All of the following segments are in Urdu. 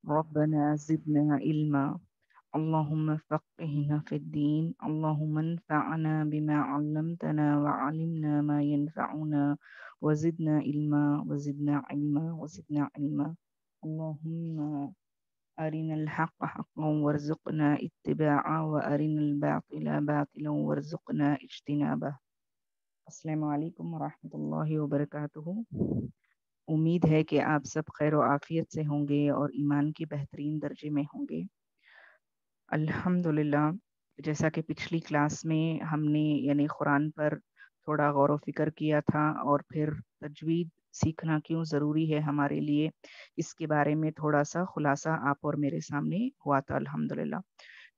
ربنا زدنا علما اللهم فقهنا في الدين اللهم انفعنا بما علمتنا وعلمنا ما ينفعنا وزدنا علما وزدنا علما وزدنا علما اللهم أرنا الحق حقا وارزقنا اتباعه وأرنا الباطل باطلا وارزقنا اجتنابه. السلام علیکم ورحمۃ اللہ وبرکاتہ۔ امید ہے کہ آپ سب خیر و عافیت سے ہوں گے اور ایمان کے بہترین درجے میں ہوں گے۔ الحمدللہ، جیسا کہ پچھلی کلاس میں ہم نے یعنی قرآن پر تھوڑا غور و فکر کیا تھا اور پھر تجوید سیکھنا کیوں ضروری ہے ہمارے لیے، اس کے بارے میں تھوڑا سا خلاصہ آپ اور میرے سامنے ہوا تھا الحمدللہ۔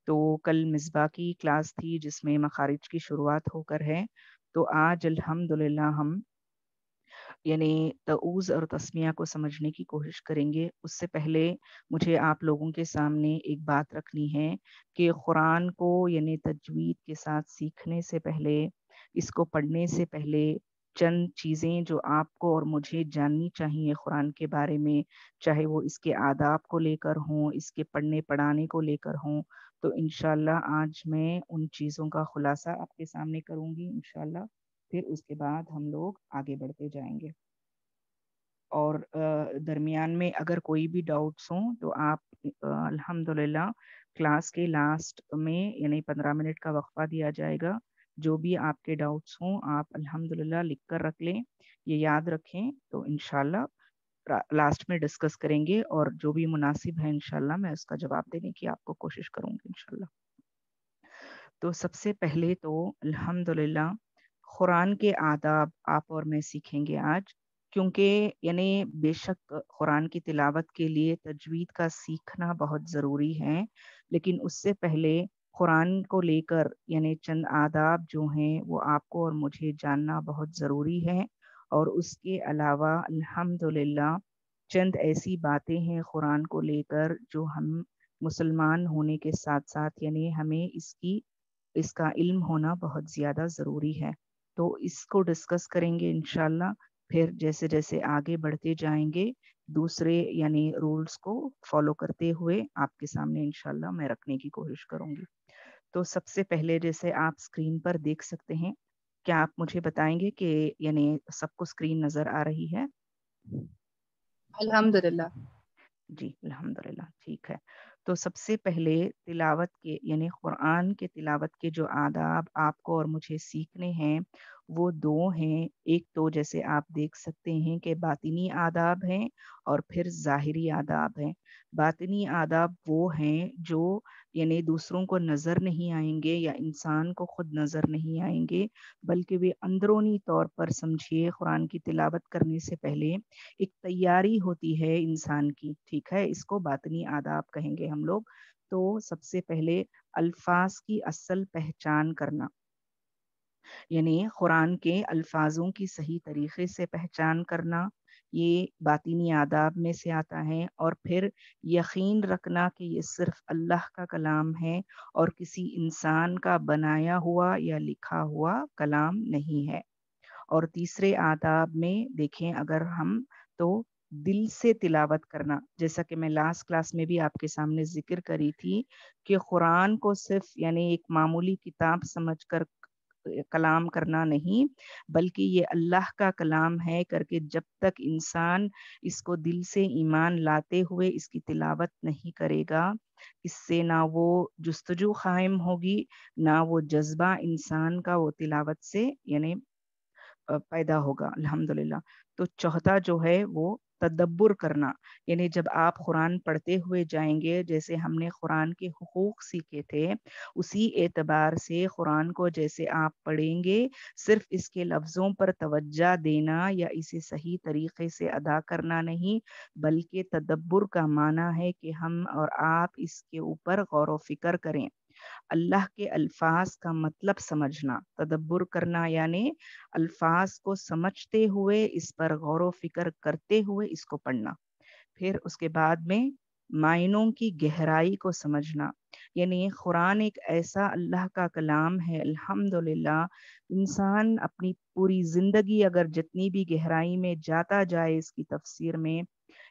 تو کل مصباح کی کلاس تھی جس میں مخارج کی شروعات ہو کر ہے، تو آج الحمدللہ ہم یعنی تعوذ اور تسمیہ کو سمجھنے کی کوشش کریں گے۔ اس سے پہلے مجھے آپ لوگوں کے سامنے ایک بات رکھنی ہے کہ قرآن کو یعنی تجوید کے ساتھ سیکھنے سے پہلے، اس کو پڑھنے سے پہلے چند چیزیں جو آپ کو اور مجھے جاننی چاہیے قرآن کے بارے میں، چاہے وہ اس کے آداب کو لے کر ہوں، اس کے پڑھنے پڑھانے کو لے کر ہوں، تو انشاءاللہ آج میں ان چیزوں کا خلاصہ آپ کے سامنے کروں گی انشاءاللہ۔ پھر اس کے بعد ہم لوگ آگے بڑھتے جائیں گے، اور درمیان میں اگر کوئی بھی ڈاؤٹس ہوں تو آپ الحمدللہ کلاس کے لاسٹ میں یعنی 15 منٹ کا وقفہ دیا جائے گا، جو بھی آپ کے ڈاؤٹس ہوں آپ الحمدللہ لکھ کر رکھ لیں، یہ یاد رکھیں، تو انشاءاللہ لاسٹ میں ڈسکس کریں گے اور جو بھی مناسب ہے انشاءاللہ میں اس کا جواب دینے کی آپ کو کوشش کروں گی انشاءاللہ۔ تو سب سے پہلے تو الحمدللہ قرآن کے آداب آپ اور میں سیکھیں گے آج، کیونکہ یعنی بے شک قرآن کی تلاوت کے لیے تجوید کا سیکھنا بہت ضروری ہے، لیکن اس سے پہلے قرآن کو لے کر یعنی چند آداب جو ہیں وہ آپ کو اور مجھے جاننا بہت ضروری ہے، اور اس کے علاوہ الحمدللہ چند ایسی باتیں ہیں قرآن کو لے کر جو ہم مسلمان ہونے کے ساتھ ساتھ یعنی ہمیں اس کا علم ہونا بہت زیادہ ضروری ہے، تو اس کو ڈسکس کریں گے انشاءاللہ۔ پھر جیسے جیسے آگے بڑھتے جائیں گے دوسرے یعنی رولز کو فالو کرتے ہوئے آپ کے سامنے انشاءاللہ میں رکھنے کی کوشش کروں گی۔ تو سب سے پہلے جیسے آپ اسکرین پر دیکھ سکتے ہیں، کیا آپ مجھے بتائیں گے کہ یعنی سب کو اسکرین نظر آ رہی ہے؟ الحمدللہ۔ جی الحمدللہ، ٹھیک ہے۔ تو سب سے پہلے تلاوت کے یعنی قرآن کے تلاوت کے جو آداب آپ کو اور مجھے سیکھنے ہیں وہ دو ہیں، ایک تو جیسے آپ دیکھ سکتے ہیں کہ باطنی آداب ہیں اور پھر ظاہری آداب ہیں۔ باطنی آداب وہ ہیں جو یعنی دوسروں کو نظر نہیں آئیں گے یا انسان کو خود نظر نہیں آئیں گے، بلکہ وہ اندرونی طور پر سمجھیے قرآن کی تلاوت کرنے سے پہلے ایک تیاری ہوتی ہے انسان کی، ٹھیک ہے، اس کو باطنی آداب کہیں گے ہم لوگ۔ تو سب سے پہلے الفاظ کی اصل پہچان کرنا، یعنی قرآن کے الفاظوں کی صحیح طریقے سے پہچان کرنا، یہ باطنی آداب میں سے آتا ہے، اور پھر یقین رکھنا کہ یہ صرف اللہ کا کلام ہے اور کسی انسان کا بنایا ہوا یا لکھا ہوا کلام نہیں ہے۔ اور تیسرے آداب میں دیکھیں اگر ہم تو دل سے تلاوت کرنا، جیسا کہ میں لاسٹ کلاس میں بھی آپ کے سامنے ذکر کری تھی کہ قرآن کو صرف یعنی ایک معمولی کتاب سمجھ کر کلام کرنا نہیں، بلکہ یہ اللہ کا کلام ہے کر کے جب تک انسان اس کو دل سے ایمان لاتے ہوئے اس کی تلاوت نہیں کرے گا، اس سے نہ وہ جستجو قائم ہوگی، نہ وہ جذبہ انسان کا وہ تلاوت سے یعنی پیدا ہوگا الحمدللہ۔ تو چوتھا جو ہے وہ تدبر کرنا، یعنی جب آپ قرآن پڑھتے ہوئے جائیں گے، جیسے ہم نے قرآن کے حقوق سیکھے تھے اسی اعتبار سے قرآن کو جیسے آپ پڑھیں گے صرف اس کے لفظوں پر توجہ دینا یا اسے صحیح طریقے سے ادا کرنا نہیں، بلکہ تدبر کا معنی ہے کہ ہم اور آپ اس کے اوپر غور و فکر کریں، اللہ کے الفاظ کا مطلب سمجھنا۔ تدبر کرنا یعنی الفاظ کو سمجھتے ہوئے اس پر غور و فکر کرتے ہوئے اس کو پڑھنا، پھر اس کے بعد میں معنوں کی گہرائی کو سمجھنا، یعنی قرآن ایک ایسا اللہ کا کلام ہے الحمدللہ، انسان اپنی پوری زندگی اگر جتنی بھی گہرائی میں جاتا جائے اس کی تفسیر میں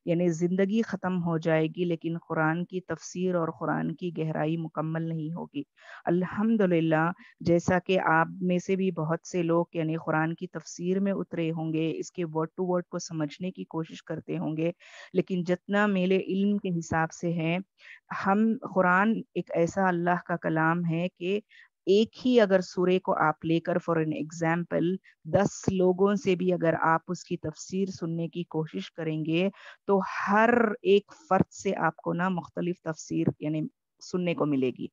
یعنی زندگی ختم ہو جائے گی لیکن قرآن کی تفسیر اور قرآن کی گہرائی مکمل نہیں ہوگی۔ الحمدللہ جیسا کہ آپ میں سے بھی بہت سے لوگ یعنی قرآن کی تفسیر میں اترے ہوں گے، اس کے ورڈ ٹو ورڈ کو سمجھنے کی کوشش کرتے ہوں گے، لیکن جتنا میرے علم کے حساب سے ہے، قرآن ایک ایسا اللہ کا کلام ہے کہ ایک ہی اگر سورے کو آپ لے کر فار این ایگزامپل 10 لوگوں سے بھی اگر آپ اس کی تفسیر سننے کی کوشش کریں گے تو ہر ایک فرد سے آپ کو نا مختلف تفسیر یعنی سننے کو ملے گی۔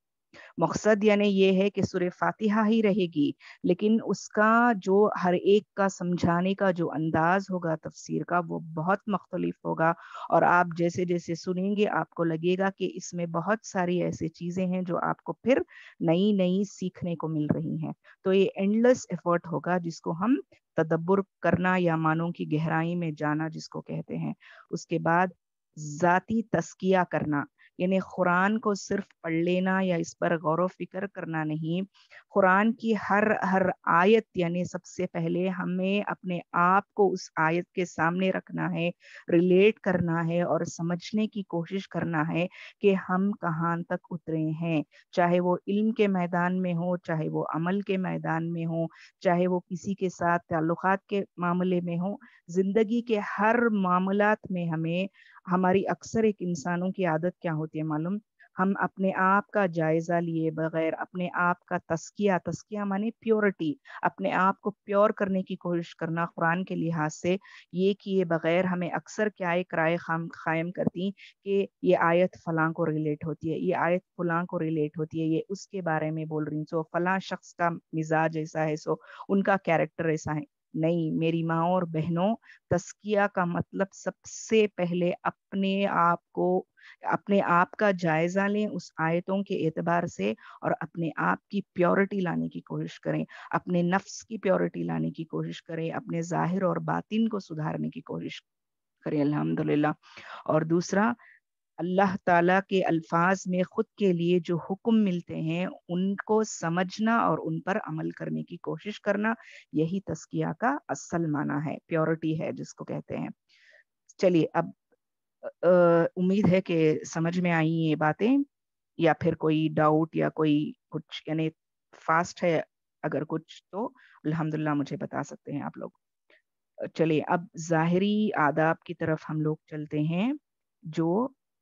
مقصد یعنی یہ ہے کہ سورہ فاتحہ ہی رہے گی، لیکن اس کا جو ہر ایک کا سمجھانے کا جو انداز ہوگا تفسیر کا وہ بہت مختلف ہوگا، اور آپ جیسے جیسے سنیں گے آپ کو لگے گا کہ اس میں بہت ساری ایسی چیزیں ہیں جو آپ کو پھر نئی نئی سیکھنے کو مل رہی ہیں۔ تو یہ اینڈلیس ایفرٹ ہوگا جس کو ہم تدبر کرنا یا معنوں کی گہرائی میں جانا جس کو کہتے ہیں۔ اس کے بعد ذاتی تزکیہ کرنا، یعنی قرآن کو صرف پڑھ لینا یا اس پر غور و فکر کرنا نہیں، قرآن کی ہر آیت یعنی سب سے پہلے ہمیں اپنے آپ کو اس آیت کے سامنے رکھنا ہے، ریلیٹ کرنا ہے اور سمجھنے کی کوشش کرنا ہے کہ ہم کہاں تک اترے ہیں، چاہے وہ علم کے میدان میں ہو، چاہے وہ عمل کے میدان میں ہو، چاہے وہ کسی کے ساتھ تعلقات کے معاملے میں ہو، زندگی کے ہر معاملات میں ہماری اکثر ایک انسانوں کی عادت کیا ہوتی ہے معلوم؟ ہم اپنے آپ کا جائزہ لیے بغیر، اپنے آپ کا تزکیہ مانے پیورٹی، اپنے آپ کو پیور کرنے کی کوشش کرنا قرآن کے لحاظ سے، یہ کیے بغیر ہمیں اکثر کیا ایک رائے قائم کرتی کہ یہ آیت فلاں کو ریلیٹ ہوتی ہے، یہ آیت فلاں کو ریلیٹ ہوتی ہے، یہ اس کے بارے میں بول رہی، سو فلاں شخص کا مزاج ایسا ہے، سو ان کا کیریکٹر ایسا ہے۔ نہیں میری ماں اور بہنوں، تزکیہ کا مطلب سب سے پہلے اپنے آپ کا جائزہ لیں اس آیتوں کے اعتبار سے، اور اپنے آپ کی پیورٹی لانے کی کوشش کریں، اپنے نفس کی پیورٹی لانے کی کوشش کریں، اپنے ظاہر اور باطن کو سدھارنے کی کوشش کریں الحمدللہ۔ اور دوسرا، اللہ تعالیٰ کے الفاظ میں خود کے لیے جو حکم ملتے ہیں ان کو سمجھنا اور ان پر عمل کرنے کی کوشش کرنا، یہی تزکیہ کا اصل معنی ہے، پیورٹی ہے جس کو کہتے ہیں۔ چلیے اب امید ہے کہ سمجھ میں آئی یہ باتیں، یا پھر کوئی ڈاؤٹ یا کوئی کچھ یعنی فاسٹ ہے اگر کچھ تو الحمدللہ مجھے بتا سکتے ہیں آپ لوگ۔ چلیے اب ظاہری آداب کی طرف ہم لوگ چلتے ہیں۔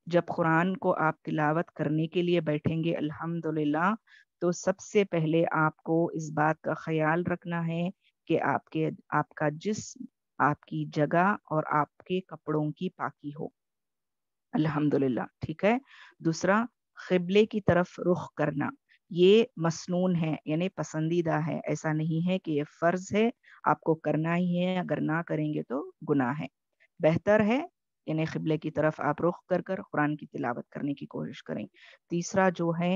جب قرآن کو آپ تلاوت کرنے کے لیے بیٹھیں گے الحمدللہ، تو سب سے پہلے آپ کو اس بات کا خیال رکھنا ہے کہ آپ کا جسم، آپ کی جگہ اور آپ کے کپڑوں کی پاکی ہو الحمدللہ، ٹھیک ہے۔ دوسرا، قبلے کی طرف رخ کرنا، یہ مسنون ہے یعنی پسندیدہ ہے، ایسا نہیں ہے کہ یہ فرض ہے آپ کو کرنا ہی ہے، اگر نہ کریں گے تو گناہ ہے۔ بہتر ہے یعنی قبلے کی طرف آپ رخ کر قرآن کی تلاوت کرنے کی کوشش کریں۔ تیسرا جو ہے،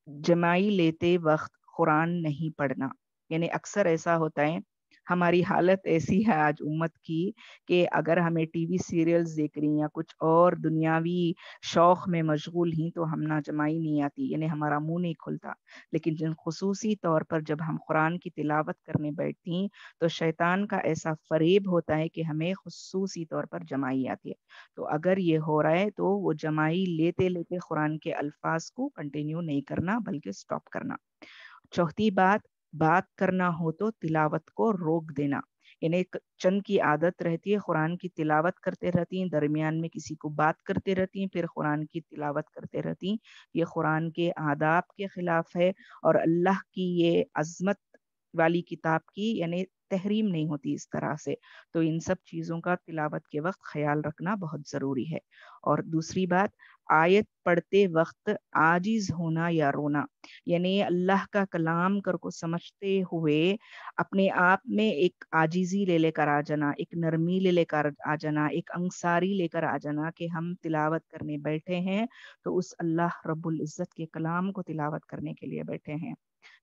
جمائی لیتے وقت قرآن نہیں پڑھنا، یعنی اکثر ایسا ہوتا ہے، ہماری حالت ایسی ہے آج امت کی کہ اگر ہمیں ٹی وی سیریلز دیکھ رہی یا کچھ اور دنیاوی شوق میں مشغول ہیں تو ہم نہ جمائی نہیں آتی، یعنی ہمارا منہ نہیں کھلتا، لیکن جن خصوصی طور پر جب ہم قرآن کی تلاوت کرنے بیٹھتی ہیں تو شیطان کا ایسا فریب ہوتا ہے کہ ہمیں خصوصی طور پر جمائی آتی ہے، تو اگر یہ ہو رہا ہے تو وہ جمائی لیتے لیتے قرآن کے الفاظ کو کنٹینیو نہیں کرنا بلکہ سٹاپ کرنا۔ چوتھی بات کرنا ہو تو تلاوت کو روک دینا، یعنی چند کی عادت رہتی ہے قرآن کی تلاوت کرتے رہتی ہیں، درمیان میں کسی کو بات کرتے رہتی ہیں، پھر قرآن کی تلاوت کرتے رہتی ہیں، یہ قرآن کے آداب کے خلاف ہے، اور اللہ کی یہ عظمت والی کتاب کی یعنی تحریم نہیں ہوتی اس طرح سے، تو ان سب چیزوں کا تلاوت کے وقت خیال رکھنا بہت ضروری ہے۔ اور دوسری بات، آیت پڑھتے وقت عاجز ہونا یا رونا، یعنی اللہ کا کلام کو سمجھتے ہوئے اپنے آپ میں ایک عاجزی لے کر آ جانا، ایک نرمی لے کر آ جانا، ایک انصاری لے کر آ جانا کہ ہم تلاوت کرنے بیٹھے ہیں تو اس اللہ رب العزت کے کلام کو تلاوت کرنے کے لیے بیٹھے ہیں۔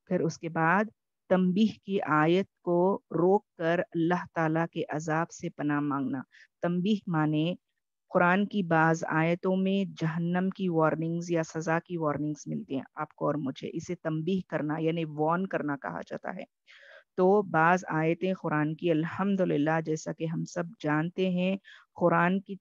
پھر اس کے بعد تنبیہ کی آیت کو روک کر اللہ تعالیٰ کے عذاب سے پناہ مانگنا۔ تنبیہ مانے قرآن کی بعض آیتوں میں جہنم کی وارننگز یا سزا کی وارننگز ملتی ہیں آپ کو اور مجھے، اسے تنبیہ کرنا یعنی وارن کرنا کہا جاتا ہے۔ تو بعض آیتیں قرآن کی الحمدللہ جیسا کہ ہم سب جانتے ہیں، قرآن کی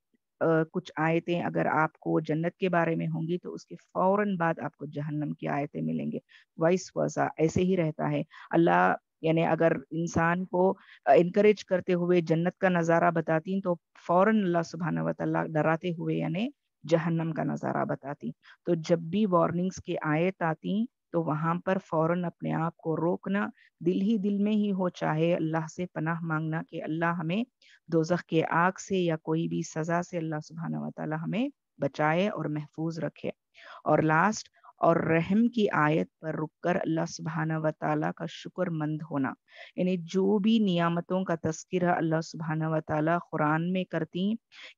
کچھ آیتیں اگر آپ کو جنت کے بارے میں ہوں گی تو اس کے فوراً بعد آپ کو جہنم کی آیتیں ملیں گے، وائس ورسا ایسے ہی رہتا ہے۔ اللہ یعنی اگر انسان کو انکریج کرتے ہوئے جنت کا نظارہ بتاتی تو فوراً اللہ سبحانہ و تعالیٰ ڈراتے ہوئے یعنی جہنم کا نظارہ بتاتی۔ تو جب بھی وارننگز کی آیت آتی تو وہاں پر فوراً اپنے آپ کو روکنا، دل ہی دل میں ہی ہو، چاہے اللہ سے پناہ مانگنا کہ اللہ ہمیں دوزخ کے آگ سے یا کوئی بھی سزا سے اللہ سبحانہ و تعالی ہمیں بچائے اور محفوظ رکھے۔ اور لاسٹ، اور رحم کی آیت پر رک کر اللہ سبحانہ و تعالیٰ کا شکر مند ہونا، یعنی جو بھی نعمتوں کا تذکرہ اللہ سبحانہ و تعالیٰ قرآن میں کرتی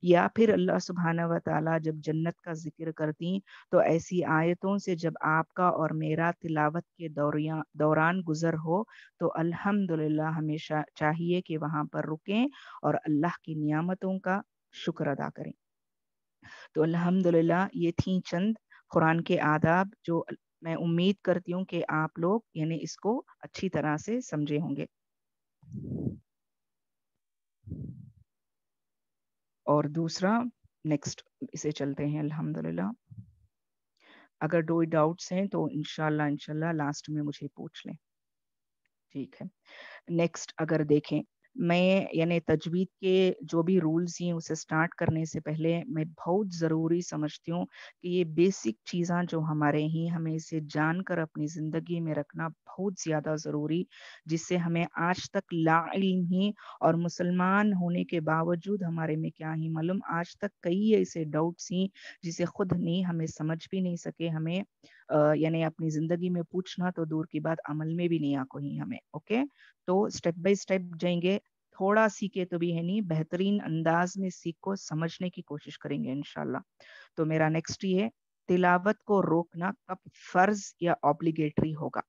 یا پھر اللہ سبحانہ و تعالیٰ جب جنت کا ذکر کرتی تو ایسی آیتوں سے جب آپ کا اور میرا تلاوت کے دوران گزر ہو تو الحمدللہ ہمیشہ چاہیے کہ وہاں پر رکیں اور اللہ کی نعمتوں کا شکر ادا کریں۔ تو الحمدللہ یہ تھیں چند قرآن کے آداب جو میں امید کرتی ہوں کہ آپ لوگ یعنی اس کو اچھی طرح سے سمجھے ہوں گے۔ اور دوسرا نیکسٹ اسے چلتے ہیں الحمدللہ۔ اگر کوئی ڈاؤٹس ہیں تو انشاءاللہ لاسٹ میں مجھے پوچھ لیں، ٹھیک ہے۔ نیکسٹ اگر دیکھیں، میں یعنی تجوید کے جو بھی رولز ہیں اسے سٹارٹ کرنے سے پہلے میں بہت ضروری سمجھتی ہوں کہ یہ بیسک چیزاں جو ہمارے ہیں ہمیں اسے جان کر اپنی زندگی میں رکھنا بہت زیادہ ضروری، جس سے ہمیں آج تک لا علم ہی اور مسلمان ہونے کے باوجود ہمارے میں کیا ہی معلوم، آج تک کئی ایسے ڈاؤٹس ہیں جسے خود نہیں ہمیں سمجھ بھی نہیں سکے، ہمیں یعنی اپنی زندگی میں پوچھنا تو دور کی بات عمل میں بھی نہیں آ کوئی ہمیں، اوکے۔ تو سٹیپ بائی سٹیپ جائیں گے، تھوڑا سیکھے تو بھی ہے نہیں، بہترین انداز میں سیکھ کو سمجھنے کی کوشش کریں گے انشاءاللہ۔ تو میرا نیکسٹ یہ ہے، تلاوت کو روکنا کب فرض یا obligatory ہوگا،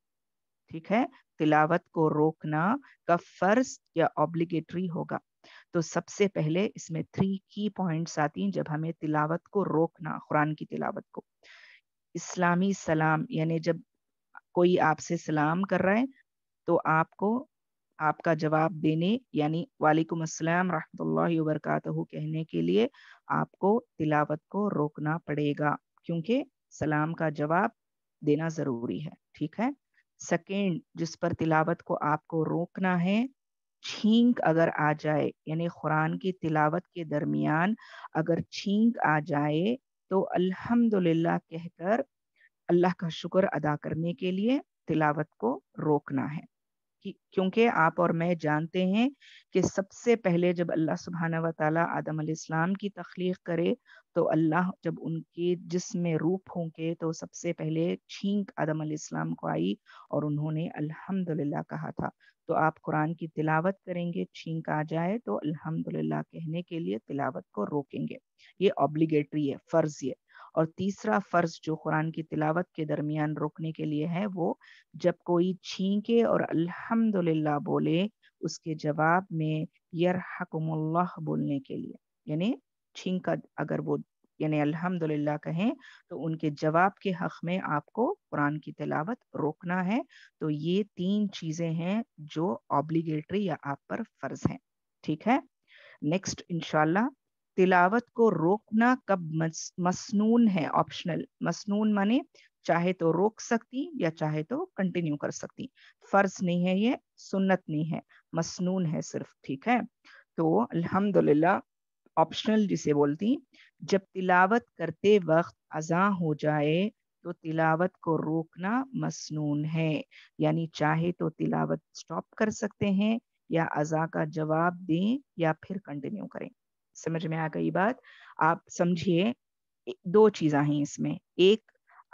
ٹھیک ہے؟ تلاوت کو روکنا کب فرض یا obligatory ہوگا۔ تو سب سے پہلے اس میں 3 کی پوائنٹس آتی ہیں جب ہمیں تلاوت کو روکنا، قرآن کی تلاوت کو۔ اسلامی سلام، یعنی جب کوئی آپ سے سلام کر رہا ہے تو آپ کو آپ کا جواب دینے یعنی وعلیکم السلام رحمۃ اللہ وبرکاتہ کہنے کے لیے آپ کو تلاوت کو روکنا پڑے گا، کیونکہ سلام کا جواب دینا ضروری ہے، ٹھیک ہے۔ سیکنڈ جس پر تلاوت کو آپ کو روکنا ہے، چھینک اگر آ جائے، یعنی قرآن کی تلاوت کے درمیان اگر چھینک آ جائے تو الحمدللہ کہہ کر اللہ کا شکر ادا کرنے کے لیے تلاوت کو روکنا ہے، کیونکہ آپ اور میں جانتے ہیں کہ سب سے پہلے جب اللہ سبحانہ و تعالیٰ آدم علیہ السلام کی تخلیق کرے تو اللہ جب ان کے جسم میں روح پھونکے تو سب سے پہلے چھینک آدم علیہ السلام کو آئی اور انہوں نے الحمدللہ کہا تھا۔ تو آپ قرآن کی تلاوت کریں گے، چھینک آ جائے تو الحمدللہ کہنے کے لیے تلاوت کو روکیں گے، یہ obligatory ہے، فرض یہ۔ اور تیسرا فرض جو قرآن کی تلاوت کے درمیان روکنے کے لیے ہے، وہ جب کوئی چھینکے اور الحمدللہ بولے اس کے جواب میں یرحکم اللہ بولنے کے لیے، یعنی چھینک اگر وہ یعنی الحمدللہ کہیں تو ان کے جواب کے حق میں آپ کو قرآن کی تلاوت روکنا ہے۔ تو یہ 3 چیزیں ہیں جو obligatory یا آپ پر فرض ہیں، ٹھیک ہے۔ نیکسٹ انشاءاللہ، تلاوت کو روکنا کب مسنون ہے، آپشنل۔ مسنون مانے چاہے تو روک سکتی یا چاہے تو کنٹینیو کر سکتی، فرض نہیں ہے، یہ سنت نہیں ہے، مسنون ہے صرف، ٹھیک ہے۔ تو الحمدللہ آپشنل جسے بولتی، جب تلاوت کرتے وقت اذان ہو جائے تو تلاوت کو روکنا مسنون ہے، یعنی چاہے تو تلاوت سٹاپ کر سکتے ہیں یا اذان کا جواب دیں یا پھر کنٹینیو کریں۔ سمجھ میں آ گئی بات؟ آپ سمجھیے 2 چیزیں ہیں اس میں، ایک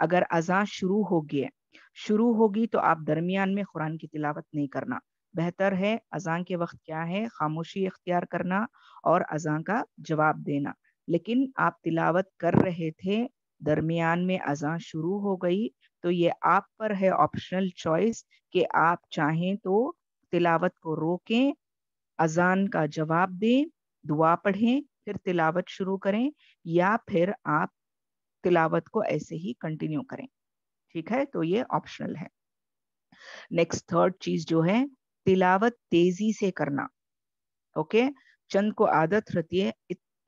اگر اذان شروع ہوگی تو آپ درمیان میں قرآن کی تلاوت نہیں کرنا، بہتر ہے اذان کے وقت کیا ہے، خاموشی اختیار کرنا اور اذان کا جواب دینا۔ لیکن آپ تلاوت کر رہے تھے، درمیان میں اذان شروع ہو گئی تو یہ آپ پر ہے آپشنل چوائس کہ آپ چاہیں تو تلاوت کو روکیں، اذان کا جواب دیں، دعا پڑھیں، پھر تلاوت شروع کریں، یا پھر آپ تلاوت کو ایسے ہی کنٹینیو کریں، ٹھیک ہے۔ تو یہ آپشنل ہے۔ نیکسٹ تھرڈ چیز جو ہے تلاوت تیزی سے کرنا، اوکے۔ چند کو عادت رہتی ہے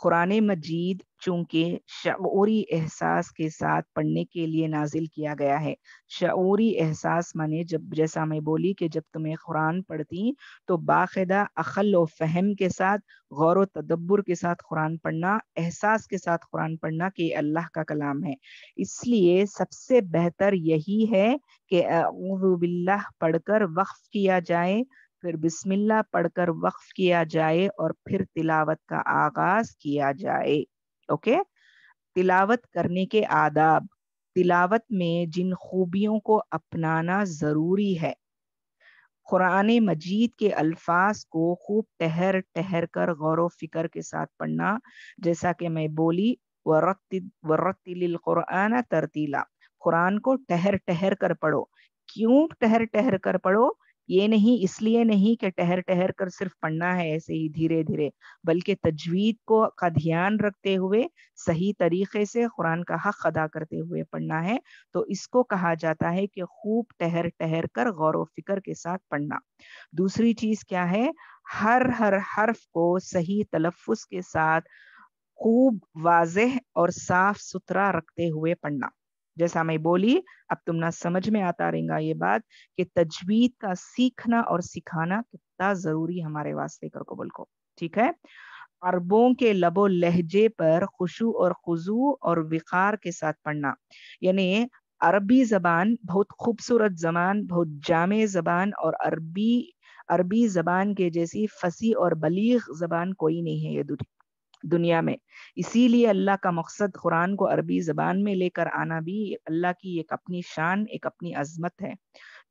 قرآن مجید چونکہ شعوری احساس کے ساتھ پڑھنے کے لیے نازل کیا گیا ہے. شعوری احساس مانے جب جیسا میں بولی کہ جب تمہیں قرآن پڑھتی تو باقاعدہ عقل و فہم کے ساتھ غور و تدبر کے ساتھ قرآن پڑھنا، احساس کے ساتھ قرآن پڑھنا کہ یہ اللہ کا کلام ہے. اس لیے سب سے بہتر یہی ہے کہ اعوذ باللہ پڑھ کر وقف کیا جائے، پھر بسم اللہ پڑھ کر وقف کیا جائے اور پھر تلاوت کا آغاز کیا جائے. اوکے، تلاوت کرنے کے آداب. تلاوت میں جن خوبیوں کو اپنانا ضروری ہے. قرآن مجید کے الفاظ کو خوب ٹہر ٹہر کر غور و فکر کے ساتھ پڑھنا، جیسا کہ میں بولی وَرَتِّلِ الْقُرْآنَ ترتیلا. قرآن کو ٹہر ٹہر کر پڑھو. کیوں ٹہر ٹہر کر پڑھو؟ یہ نہیں، اس لیے نہیں کہ ٹہر ٹہر کر صرف پڑھنا ہے ایسے ہی دھیرے دھیرے، بلکہ تجوید کا دھیان رکھتے ہوئے صحیح طریقے سے قرآن کا حق ادا کرتے ہوئے پڑھنا ہے. تو اس کو کہا جاتا ہے کہ خوب ٹہر ٹہر کر غور و فکر کے ساتھ پڑھنا. دوسری چیز کیا ہے؟ ہر حرف کو صحیح تلفظ کے ساتھ خوب واضح اور صاف ستھرا رکھتے ہوئے پڑھنا. جیسا میں بولی، اب تم نہ سمجھ میں آتا رہیں گا یہ بات کہ تجوید کا سیکھنا اور سکھانا کتنا ضروری ہمارے واسطے کر قبول کو. ٹھیک ہے. عربوں کے لب و لہجے پر خشوع اور خضوع اور وقار کے ساتھ پڑھنا. یعنی عربی زبان بہت خوبصورت زبان، بہت جامع زبان، اور عربی زبان کے جیسی فصیح اور بلیغ زبان کوئی نہیں ہے یہ دنیا میں. اسی لیے اللہ کا مقصد قرآن کو عربی زبان میں لے کر آنا بھی اللہ کی ایک اپنی شان، ایک اپنی عظمت ہے.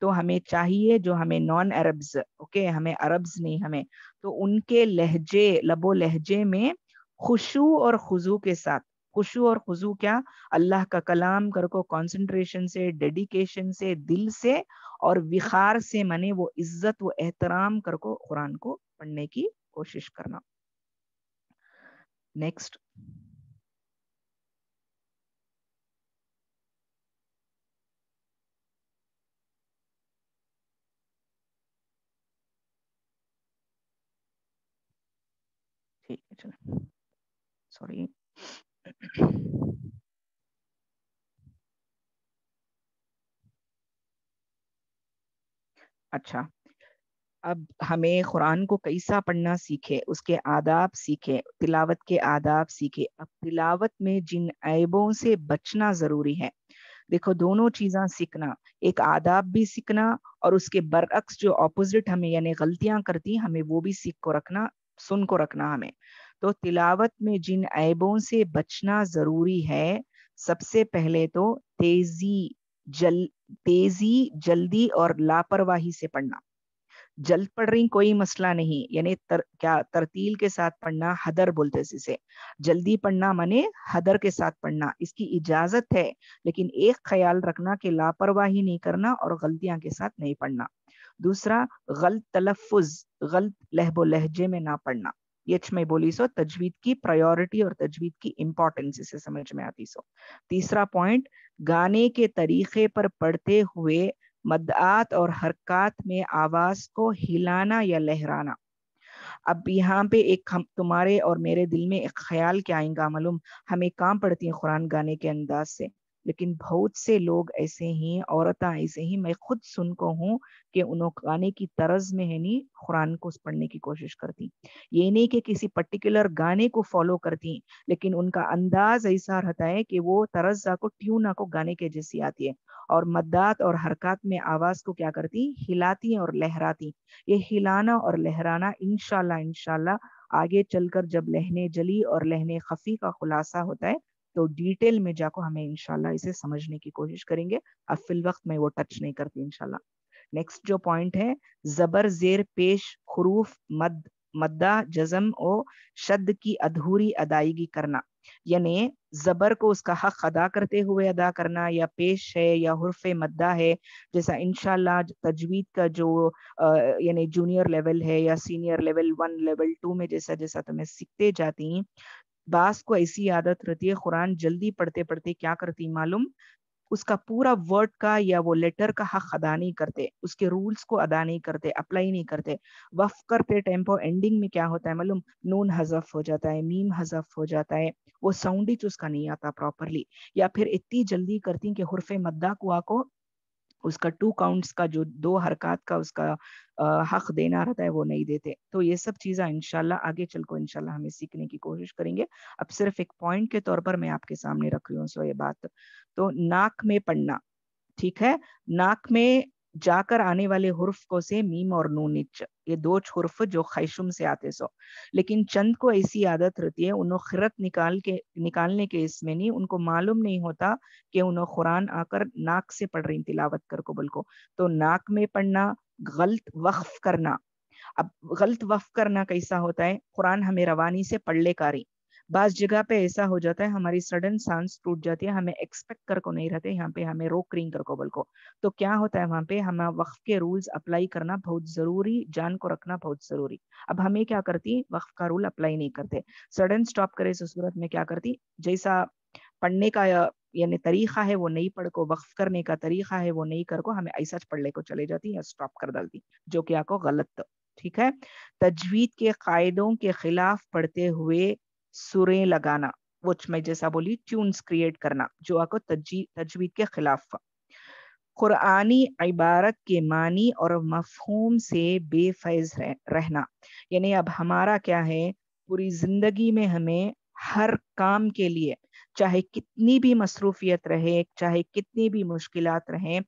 تو ہمیں چاہیے، جو ہمیں نان عربز، اوکے، ہمیں عربز نہیں، ہمیں تو ان کے لہجے، لب و لہجے میں خشوع اور خضوع کے ساتھ. خشوع اور خضوع کیا؟ اللہ کا کلام کر کو کانسنٹریشن سے، ڈیڈیکیشن سے، دل سے اور وقار سے، منے وہ عزت و احترام کر کو قرآن کو پڑھنے کی کوشش کرنا. نیکسٹ. ٹھیک ہے، چلیں. سوری. اچھا، اب ہمیں قرآن کو کیسا پڑھنا سیکھے، اس کے آداب سیکھے، تلاوت کے آداب سیکھے. اب تلاوت میں جن عیبوں سے بچنا ضروری ہے. دیکھو، دونوں چیزاں سیکھنا، ایک آداب بھی سیکھنا اور اس کے برعکس جو اپوزٹ ہمیں یعنی غلطیاں کرتی ہمیں وہ بھی سیکھ کو رکھنا، سن کو رکھنا ہمیں. تو تلاوت میں جن عیبوں سے بچنا ضروری ہے، سب سے پہلے تو تیزی، جلدی اور لاپرواہی سے پڑھنا. جلد پڑھ رہی کوئی مسئلہ نہیں، یعنی کیا ترتیل کے ساتھ پڑھنا، حدر بولتے اسے. جلدی پڑھنا منے حدر کے ساتھ پڑھنا، اس کی اجازت ہے، لیکن ایک خیال رکھنا کہ لاپرواہی نہیں کرنا اور غلطیاں کے ساتھ نہیں پڑھنا. دوسرا، غلط تلفظ، غلط لہب و لہجے میں نہ پڑھنا. یہ میں بولی سو تجوید کی پرائیورٹی اور تجوید کی امپورٹنس اسے سمجھ میں آتی سو. تیسرا پوائنٹ، گانے کے طریقے پر پڑھتے ہوئے مدعات اور حرکات میں آواز کو ہلانا یا لہرانا. اب یہاں پہ ایک تمہارے اور میرے دل میں ایک خیال کیا آئیں گا معلوم، ہمیں کام پڑتی ہیں قرآن گانے کے انداز سے، لیکن بہت سے لوگ ایسے ہی، عورتیں ایسے ہی، میں خود سن کو ہوں کہ انہوں گانے کی طرز میں ہے نہیں قرآن کو پڑھنے کی کوشش کرتی. یہ نہیں کہ کسی پرٹیکولر گانے کو فالو کرتی، لیکن ان کا انداز ایسا رہتا ہے کہ وہ طرز کو ٹیون کو گانے کے جیسی آتی ہے، اور مدات اور حرکات میں آواز کو کیا کرتی؟ ہلاتی اور لہراتی. یہ ہلانا اور لہرانا انشاءاللہ آگے چل کر جب لہنے جلی اور لہنے خفی کا خلاصہ ہوتا ہے تو ڈیٹیل میں جا کو ہمیں انشاءاللہ اسے سمجھنے کی کوشش کریں گے. اب فی الوقت میں وہ ٹچ نہیں کرتی انشاءاللہ. نیکسٹ جو پوائنٹ ہے، زبر زیر پیش حروف مدہ جزم و شد کی ادھوری ادائیگی کرنا. یعنی زبر کو اس کا حق ادا کرتے ہوئے ادا کرنا، یا پیش ہے یا حرف مدہ ہے، جیسا انشاءاللہ تجوید کا جو یعنی جونیئر لیول ہے یا سینئر لیول 1 لیول 2 میں جیسا جیسا تمہیں سیکھتے جاتی ہیں. بعض کو ایسی عادت رہتی ہے قرآن جلدی پڑھتے پڑھتے کیا کرتی معلوم، اس کا پورا ورڈ کا یا وہ لیٹر کا حق ادا نہیں کرتے، اس کے رولز کو ادا نہیں کرتے، اپلائی نہیں کرتے. وقف کرتے ٹیمپو اینڈنگ میں کیا ہوتا ہے معلوم؟ نون حذف ہو جاتا ہے، میم حذف ہو جاتا ہے، وہ ساؤنڈ ہی اس کا نہیں آتا پراپرلی، یا پھر اتنی جلدی کرتی کہ حرف مدہ کو اس کا 2 کاؤنٹس کا جو 2 حرکات کا اس کا حق دینا رہتا ہے وہ نہیں دیتے. تو یہ سب چیزیں انشاءاللہ آگے چل کو انشاءاللہ ہمیں سیکھنے کی کوشش کریں گے. اب صرف ایک پوائنٹ کے طور پر میں آپ کے سامنے رکھ رہی ہوں سو یہ بات. تو ناک میں پڑھنا، ٹھیک ہے، ناک میں جا کر آنے والے حرف کو سے میم اور نون، یہ 2 حرف جو خیشم سے آتے سو، لیکن چند کو ایسی عادت رہتی ہے انہوں خرت نکالنے کے اس میں نہیں، ان کو معلوم نہیں ہوتا کہ انہوں قرآن آ کر ناک سے پڑھ رہی تلاوت کر کو بلکو. تو ناک میں پڑھنا، غلط وقف کرنا. اب غلط وقف کرنا کیسا ہوتا ہے؟ قرآن ہمیں روانی سے پڑھ لے کاری، بعض جگہ پہ ایسا ہو جاتا ہے ہماری سڈن سانس ٹوٹ جاتی ہے، ہمیں ایکسپیکٹ کر کو نہیں رہتے، یہاں پہ ہمیں روک رینگ کر کو بلکو. تو کیا ہوتا ہے وہاں پہ ہمیں وقف کے رولز اپلائی کرنا بہت ضروری، جان کو رکھنا بہت ضروری. اب ہمیں کیا کرتی؟ وقف کا رول اپلائی نہیں کرتے، سڈن سٹاپ کرے اس صورت میں کیا کرتی؟ جیسا پڑھنے کا یعنی طریقہ ہے وہ نہیں پڑھ کو، وقف کرنے کا طریقہ ہے وہ نہیں کر کو، ہمیں ایسا پڑھ لے کو چلے جاتی یا سٹاپ کر ڈالتی، جو کہ آپ کو غلط. ٹھیک ہے. تجوید کے قاعدوں کے خلاف پڑھتے ہوئے سریں لگانا، وچ میں جیسا بولی ٹیونز کریٹ کرنا، جو آپ کو تجوید کے خلاف. قرآنی عبارت کے معنی اور مفہوم سے بے فیض رہنا، یعنی اب ہمارا کیا ہے، پوری زندگی میں ہمیں ہر کام کے لیے چاہے کتنی بھی مصروفیت رہے، چاہے کتنی بھی مشکلات رہیں،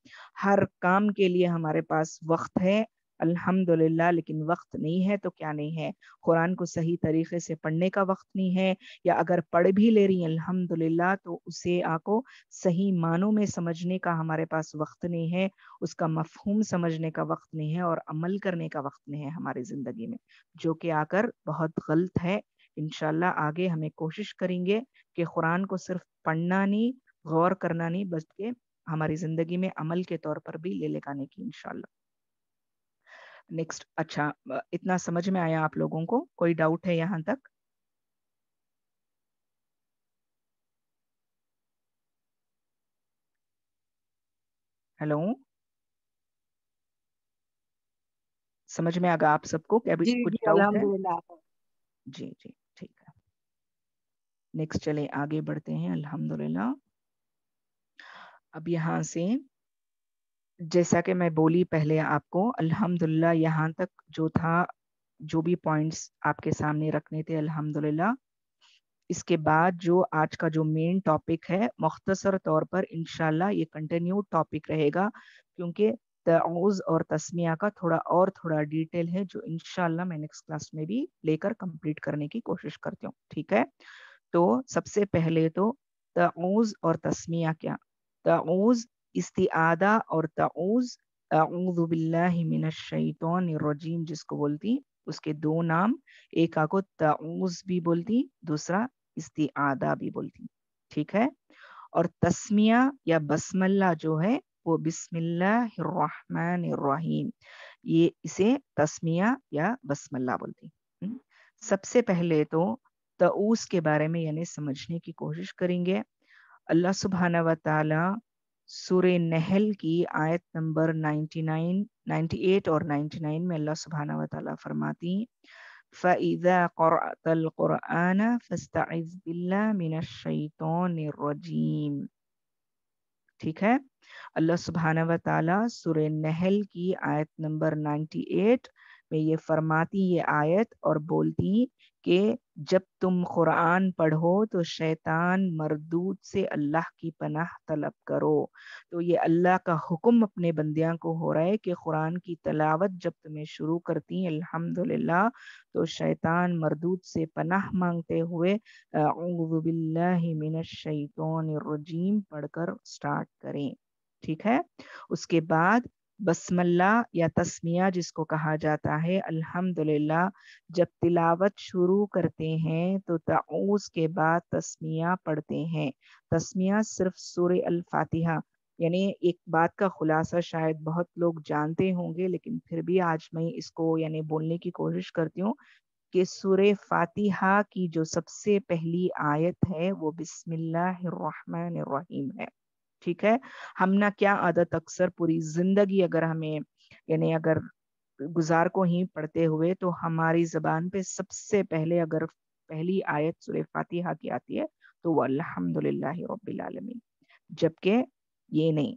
ہر کام کے لیے ہمارے پاس وقت ہے الحمدللہ. لیکن وقت نہیں ہے تو کیا نہیں ہے؟ قرآن کو صحیح طریقے سے پڑھنے کا وقت نہیں ہے، یا اگر پڑھ بھی لے رہی ہیں الحمدللہ تو اسے کو صحیح معنوں میں سمجھنے کا ہمارے پاس وقت نہیں ہے، اس کا مفہوم سمجھنے کا وقت نہیں ہے، اور عمل کرنے کا وقت نہیں ہے ہماری زندگی میں، جو کہ آ کر بہت غلط ہے. انشاءاللہ آگے ہمیں کوشش کریں گے کہ قرآن کو صرف پڑھنا نہیں، غور کرنا نہیں، بلکہ ہماری زندگی میں عمل کے طور پر بھی لے لگانے کی انشاءاللہ. نیکسٹ. اچھا، اتنا سمجھ میں آیا آپ لوگوں کو؟ کوئی ڈاؤٹ ہے یہاں تک؟ ہیلو، سمجھ میں آگا آپ سب کو کہ ابھی جی کچھ جی ڈاؤٹ ہے؟ الحمدللہ. جی جی ٹھیک ہے. نیکسٹ چلیں آگے بڑھتے ہیں. الحمدللہ. اب یہاں سے جیسا کہ میں بولی پہلے آپ کو، الحمدللہ یہاں تک جو تھا، جو بھی پوائنٹس آپ کے سامنے رکھنے تھے الحمدللہ. اس کے بعد جو آج کا جو مین ٹاپک ہے، مختصر طور پر انشاءاللہ یہ کنٹینیو ٹاپک رہے گا، کیونکہ تعوذ اور تسمیہ کا تھوڑا ڈیٹیل ہے جو انشاءاللہ میں نیکسٹ کلاس میں بھی لے کر کمپلیٹ کرنے کی کوشش کرتی ہوں. ٹھیک ہے. تو سب سے پہلے تو تعوذ اور تسمیہ کیا؟ تعوذ استعاذہ اور تعوذ، اعوذ باللہ من الشیطان الرجیم جس کو بولتی، اس کے 2 نام، ایک کو تعوذ بھی بولتی، دوسرا استعاذہ بھی بولتی. ٹھیک ہے. اور تسمیہ یا بسم اللہ جو ہے وہ بسم اللہ الرحمن الرحیم، یہ اسے تسمیہ یا بسم اللہ بولتی. سب سے پہلے تو تعوذ کے بارے میں یعنی سمجھنے کی کوشش کریں گے. اللہ سبحانہ و تعالی سورہ نحل کی آیت نمبر 98 اور 99 میں اللہ سبحانہ و تعالی فرماتی، فَإِذَا قَرَأْتَ الْقُرْآنَ فَاسْتَعِذْ بِاللَّهِ مِنَ الشَّيْطَانِ الرَّجِيمِ. ٹھیک ہے. اللہ سبحانہ و تعالی سورہ نحل کی آیت نمبر 98 میں یہ فرماتی، یہ آیت، اور بولتی کہ جب تم قرآن پڑھو تو شیطان مردود سے اللہ کی پناہ طلب کرو. تو یہ اللہ کا حکم اپنے بندیاں کو ہو رہا ہے کہ قرآن کی تلاوت جب تمہیں شروع کرتی الحمدللہ تو شیطان مردود سے پناہ مانگتے ہوئے اعوذ باللہ من الشیطان الرجیم پڑھ کر سٹارٹ کریں. ٹھیک ہے. اس کے بعد بسم اللہ یا تسمیہ جس کو کہا جاتا ہے، الحمدللہ جب تلاوت شروع کرتے ہیں تو تعوذ کے بعد تسمیہ پڑھتے ہیں. تسمیہ صرف سورہ الفاتحہ، یعنی ایک بات کا خلاصہ شاید بہت لوگ جانتے ہوں گے لیکن پھر بھی آج میں اس کو یعنی بولنے کی کوشش کرتی ہوں کہ سورہ فاتحہ کی جو سب سے پہلی آیت ہے وہ بسم اللہ الرحمن الرحیم ہے. ٹھیک ہے. ہم نہ کیا عادت اکثر پوری زندگی اگر ہمیں یعنی اگر گزار کو ہی پڑھتے ہوئے تو ہماری زبان پہ سب سے پہلے اگر پہلی آیت سورہ فاتحہ کی آتی ہے تو وہ الحمدللہ رب العالمین، جبکہ یہ نہیں،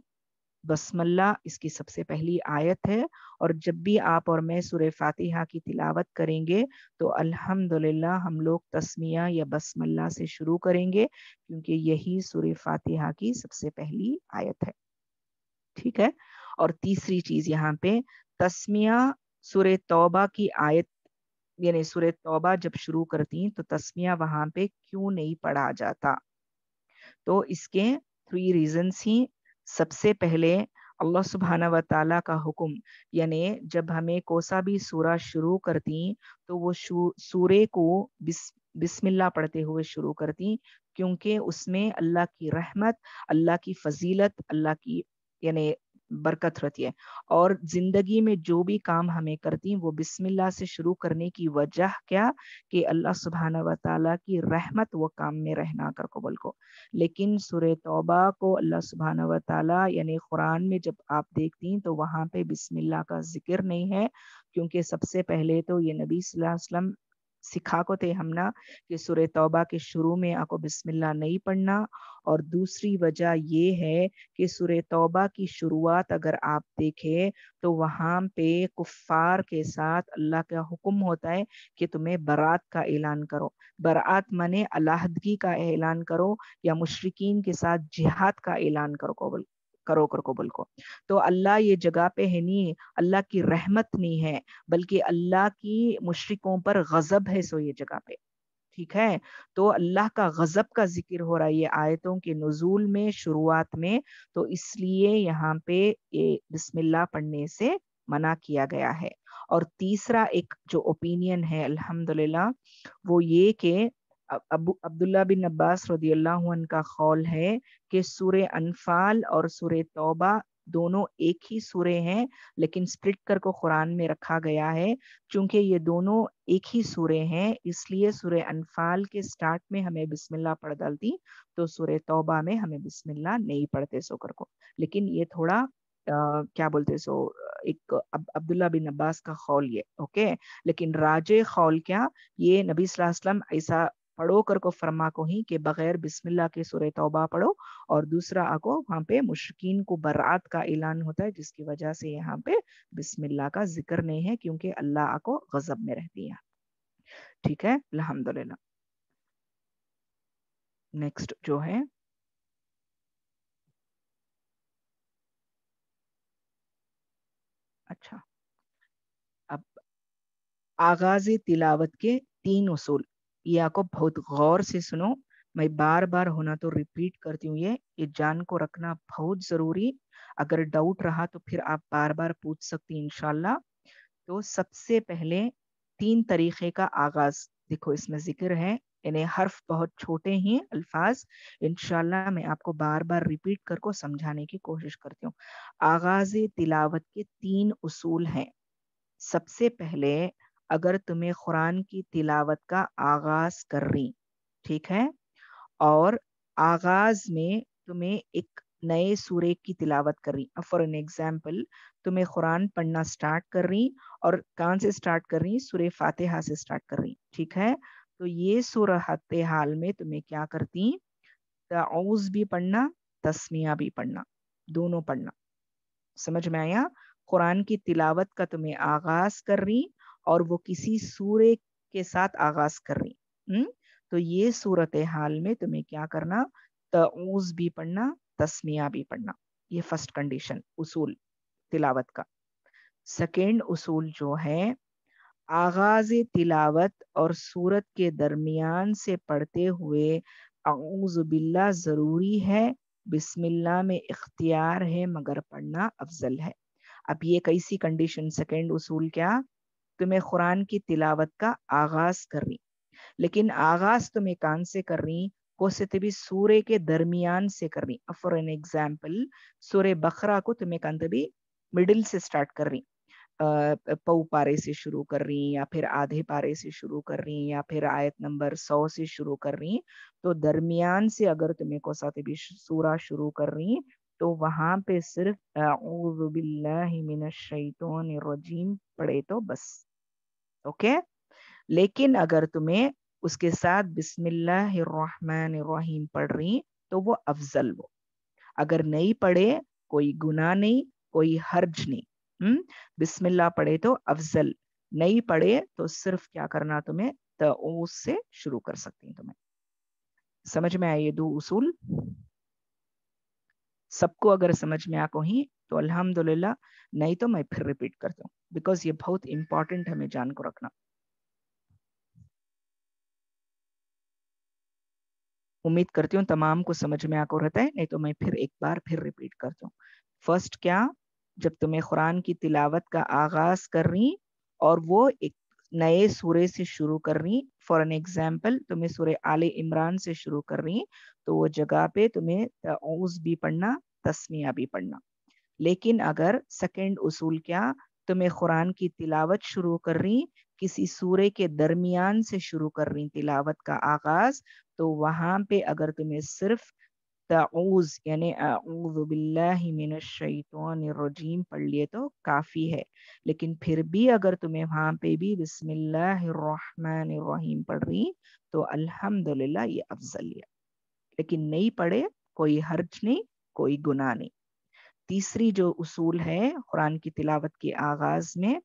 بسم اللہ اس کی سب سے پہلی آیت ہے. اور جب بھی آپ اور میں سورہ فاتحہ کی تلاوت کریں گے تو الحمدللہ ہم لوگ تسمیہ یا بسم اللہ سے شروع کریں گے، کیونکہ یہی سورہ فاتحہ کی سب سے پہلی آیت ہے. ٹھیک ہے. اور تیسری چیز یہاں پہ تسمیہ سورہ توبہ کی آیت یعنی سورہ توبہ جب شروع کرتی تو تسمیہ وہاں پہ کیوں نہیں پڑھا جاتا؟ تو اس کے 3 ریزنس ہی. سب سے پہلے اللہ سبحانہ و تعالیٰ کا حکم، یعنی جب ہمیں کوسا بھی سورہ شروع کرتی تو وہ سورے کو بسم اللہ پڑھتے ہوئے شروع کرتی، کیونکہ اس میں اللہ کی رحمت، اللہ کی فضیلت، اللہ کی یعنی برکت رہتی ہے. اور زندگی میں جو بھی کام ہمیں کرتی وہ بسم اللہ سے شروع کرنے کی وجہ کیا کہ اللہ سبحانہ و تعالیٰ کی رحمت وہ کام میں رہنا کر قبول کو. لیکن سورہ توبہ کو اللہ سبحانہ و تعالیٰ یعنی قرآن میں جب آپ دیکھتی تو وہاں پہ بسم اللہ کا ذکر نہیں ہے، کیونکہ سب سے پہلے تو یہ نبی صلی اللہ علیہ وسلم سکھا کو تھے ہم نا کہ سورہ توبہ کے شروع میں آپ کو بسم اللہ نہیں پڑھنا. اور دوسری وجہ یہ ہے کہ سورہ توبہ کی شروعات اگر آپ دیکھیں تو وہاں پہ کفار کے ساتھ اللہ کا حکم ہوتا ہے کہ تمہیں برات کا اعلان کرو. برات مانے علیحدگی کا اعلان کرو یا مشرکین کے ساتھ جہاد کا اعلان کرو قبول کو. تو اللہ یہ جگہ پہ ہے نہیں، اللہ کی رحمت نہیں ہے بلکہ اللہ کی مشرکوں پر غضب ہے. سو یہ جگہ پہ ٹھیک ہے. تو اللہ کا غضب کا ذکر ہو رہا ہے یہ آیتوں کے نزول میں شروعات میں، تو اس لیے یہاں پہ یہ بسم اللہ پڑھنے سے منع کیا گیا ہے. اور تیسرا ایک جو اوپینین ہے الحمدللہ وہ یہ کہ عبداللہ بن عباس رضی اللہ عنہ کا قول ہے کہ سورہ انفال اور سورہ توبہ دونوں ایک ہی سورے ہیں، لیکن سپلٹ کر کو قرآن میں رکھا گیا ہے. چونکہ یہ دونوں ایک ہی سورے ہیں اس لیے سورہ انفال کے سٹارٹ میں ہمیں بسم اللہ پڑھ ڈالتی تو سورہ توبہ میں ہمیں بسم اللہ نہیں پڑھتے سو کر کو. لیکن یہ تھوڑا کیا بولتے سو ایک عبداللہ بن عباس کا قول یہ اوکے. لیکن راجے قول کیا یہ نبی صلی اللہ علیہ وسلم ایسا پڑھو کر کو فرما کو ہی کہ بغیر بسم اللہ کے سورہ توبہ پڑھو. اور دوسرا آکو وہاں پہ مشرکین کو برات کا اعلان ہوتا ہے جس کی وجہ سے یہاں پہ بسم اللہ کا ذکر نہیں ہے کیونکہ اللہ آکو غضب میں رہتی ہے. ٹھیک ہے الحمدللہ. نیکسٹ جو ہے اچھا اب آغاز تلاوت کے 3 اصول، یہ آپ کو بہت غور سے سنو. میں بار بار ہونا تو ریپیٹ کرتی ہوں، یہ جان کو رکھنا بہت ضروری. اگر ڈاؤٹ رہا تو پھر آپ بار بار پوچھ سکتی انشاءاللہ. تو سب سے پہلے 3 طریقے کا آغاز دیکھو اس میں ذکر ہے، یعنی حرف بہت چھوٹے ہیں الفاظ. انشاءاللہ میں آپ کو بار بار ریپیٹ کر کو سمجھانے کی کوشش کرتی ہوں. آغاز تلاوت کے 3 اصول ہیں. سب سے پہلے اگر تمہیں قرآن کی تلاوت کا آغاز کر رہی ٹھیک ہے اور آغاز میں تمہیں ایک نئے سورے کی تلاوت کر رہی، فار این ایگزامپل تمہیں قرآن پڑھنا سٹارٹ کر رہی اور کہاں سے سٹارٹ کر رہی؟ سورہ فاتحہ سے سٹارٹ کر رہی ٹھیک ہے. تو یہ صورت حال میں تمہیں کیا کرتی؟ تعوذ بھی پڑھنا، تسمیہ بھی پڑھنا، دونوں پڑھنا. سمجھ میں آیا؟ قرآن کی تلاوت کا تمہیں آغاز کر رہی اور وہ کسی سورے کے ساتھ آغاز کر رہی. تو یہ صورت حال میں تمہیں کیا کرنا؟ تعوذ بھی پڑھنا، تسمیہ بھی پڑھنا. یہ فرسٹ کنڈیشن اصول تلاوت کا. سیکنڈ اصول جو ہے آغاز تلاوت اور سورت کے درمیان سے پڑھتے ہوئے اعوذ باللہ ضروری ہے، بسم اللہ میں اختیار ہے مگر پڑھنا افضل ہے. اب یہ کیسی کنڈیشن؟ سیکنڈ اصول کیا؟ تمہیں قرآن کی تلاوت کا آغاز کر رہی لیکن آغاز تمہیں کان سے کر رہی کو سے بھی سورے کے درمیان سے کر رہی. فار این ایگزامپل سورہ بقرہ کو تمہیں کان بھی مڈل سے سٹارٹ کر رہی، پو پارے سے شروع کر رہی یا پھر آدھے پارے سے شروع کر رہی یا پھر آیت نمبر 100 سے شروع کر رہی. تو درمیان سے اگر تمہیں کو ساتھ بھی سورہ شروع کر رہی تو وہاں پہ صرف اعوذ باللہ من الشیطان الرجیم پڑھے تو بس. اوکے. لیکن اگر تمہیں اس کے ساتھ بسم اللہ الرحمن الرحیم پڑھ رہی تو وہ افضل. وہ اگر نہیں پڑھے کوئی گناہ نہیں، کوئی حرج نہیں. بسم اللہ پڑھے تو افضل، نہیں پڑھے تو صرف کیا کرنا تمہیں، تعوذ سے شروع کر سکتی. تمہیں سمجھ میں آئے یہ دو اصول؟ سب کو اگر سمجھ میں آ کو ہی تو الحمدللہ، نہیں تو میں پھر ریپیٹ کرتا ہوں بیکاز یہ بہت امپورٹنٹ ہمیں جان کو رکھنا. امید کرتی ہوں تمام کو سمجھ میں آ کو رہتا ہے، نہیں تو میں پھر ایک بار پھر ریپیٹ کرتا ہوں. فرسٹ کیا، جب تمہیں قرآن کی تلاوت کا آغاز کر رہی اور وہ ایک نئے سورے سے شروع کر رہی، فار این ایگزامپل تمہیں سورہ آل عمران سے شروع کر رہی، تو وہ جگہ پہ تمہیں تعوذ بھی پڑھنا، تسمیہ بھی پڑھنا. لیکن اگر سیکنڈ اصول کیا، تمہیں قرآن کی تلاوت شروع کر رہی، کسی سورے کے درمیان سے شروع کر رہی تلاوت کا آغاز، تو وہاں پہ اگر تمہیں صرف تعوذ یعنی اعوذ باللہ من الشیطان الرجیم پڑھ لیے تو کافی ہے. لیکن پھر بھی اگر تمہیں وہاں پہ بھی بسم اللہ الرحمن الرحیم پڑھ رہی تو الحمدللہ یہ افضل ہے. لیکن نہیں پڑھے کوئی حرج نہیں، کوئی گناہ نہیں. تیسری جو اصول ہے قرآن کی تلاوت کے آغاز میں،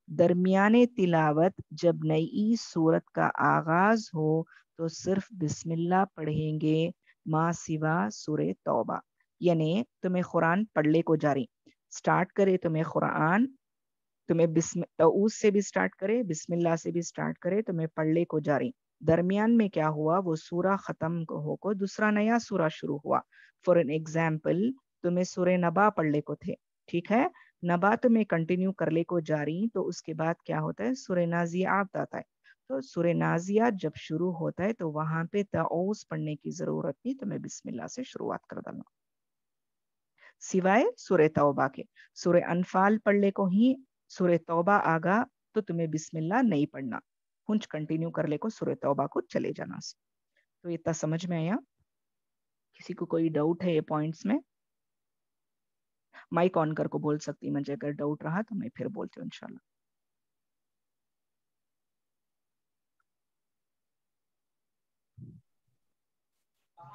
درمیان تلاوت جب نئی سورت کا آغاز ہو تو صرف بسم اللہ پڑھیں گے، ما سوا سورہ توبہ. یعنی تمہیں قرآن پڑھ لے کو جاری سٹارٹ کرے، تمہیں قرآن تمہیں تعوذ سے بھی سٹارٹ کرے، بسم اللہ سے بھی سٹارٹ کرے، تمہیں پڑھ لے کو جاری، درمیان میں کیا ہوا، وہ سورہ ختم ہو کو دوسرا نیا سورہ شروع ہوا. فار این ایگزامپل تمہیں سورہ نبا پڑھ لے کو تھے، ٹھیک ہے، نبا تمہیں کنٹینیو کر لے کو جاری، تو اس کے بعد کیا ہوتا ہے، سورہ نازعات آتا ہے. تو سورہ نازعات جب شروع ہوتا ہے تو وہاں پہ تعوذ پڑھنے کی ضرورت نہیں، تمہیں بسم اللہ سے شروعات کر دینا. سوائے سورہ توبہ کے، سورہ انفال پڑھ لے کو ہی سورہ توبہ آگا تو تمہیں بسم اللہ نہیں پڑھنا، کنچ کنٹینیو کر لے کو سورہ توبہ کو چلے جانا. تو اتنا سمجھ میں آیا؟ کسی کو کوئی ڈاؤٹ ہے یہ پوائنٹس میں؟ مائک آن کر کو بول سکتی، مجھے اگر ڈاؤٹ رہا تو میں پھر بولتی ہوں انشاءاللہ.